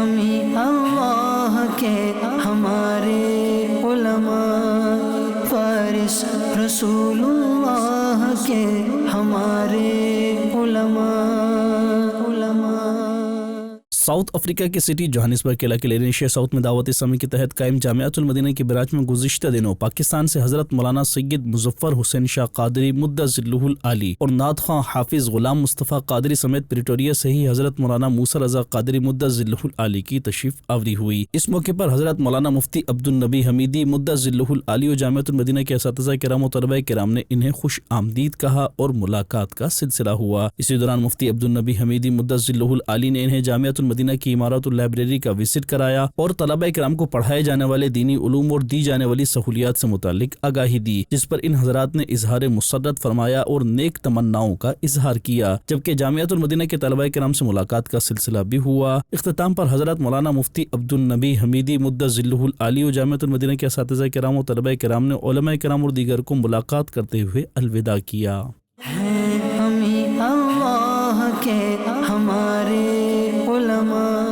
ہم ہی اللہ کے ہمارے علماء، فارس رسول اللہ کے ہمارے علماء۔ ساؤتھ افریقہ کے سٹی جوہانسبرگ کے علاقے لیرینشیا ساؤتھ میں دعوت اسلامی کے تحت قائم جامعۃ المدینہ کی براج میں گزشتہ دنوں پاکستان سے حضرت مولانا سید مظفر حسین شاہ قادری مدۃ ظلہ العالی اور نعت خواں حافظ غلام مصطفیٰ قادری سمیت پریٹوریا سے ہی حضرت مولانا موسیٰ رضا قادری مدۃ ظلہ العالی کی تشریف آوری ہوئی۔ اس موقع پر حضرت مولانا مفتی عبدالنبی حمیدی مدۃ ظلہ العالی اور جامعۃ المدینہ کے اساتذہ کرام و طلباء کرام نے انہیں خوش آمدید کہا اور ملاقات کا سلسلہ ہوا۔ اسی دوران مفتی عبدالنبی حمیدی مدۃ ظلہ العالی نے انہیں جامعۃ المدینہ کی عمارت اور لائبریری کا وزٹ کرایا اور طلباء کرام کو پڑھائے جانے والے دینی علوم اور دی جانے والی سہولیات سے متعلق آگاہی دی، جس پر ان حضرات نے اظہار مسرت فرمایا اور نیک تمناؤں کا اظہار کیا، جبکہ جامعۃ المدینہ کے طلباء کرام سے ملاقات کا سلسلہ بھی ہوا۔ اختتام پر حضرت مولانا مفتی عبدالنبی حمیدی مدۃ ظلہ العالی اور جامعۃ المدینہ کے اساتذہ کرام و طلباء کرام نے علماء کرام اور دیگر کو ملاقات کرتے ہوئے الوداع کیا۔ ہم ہی اللہ کے ہمارے علماء،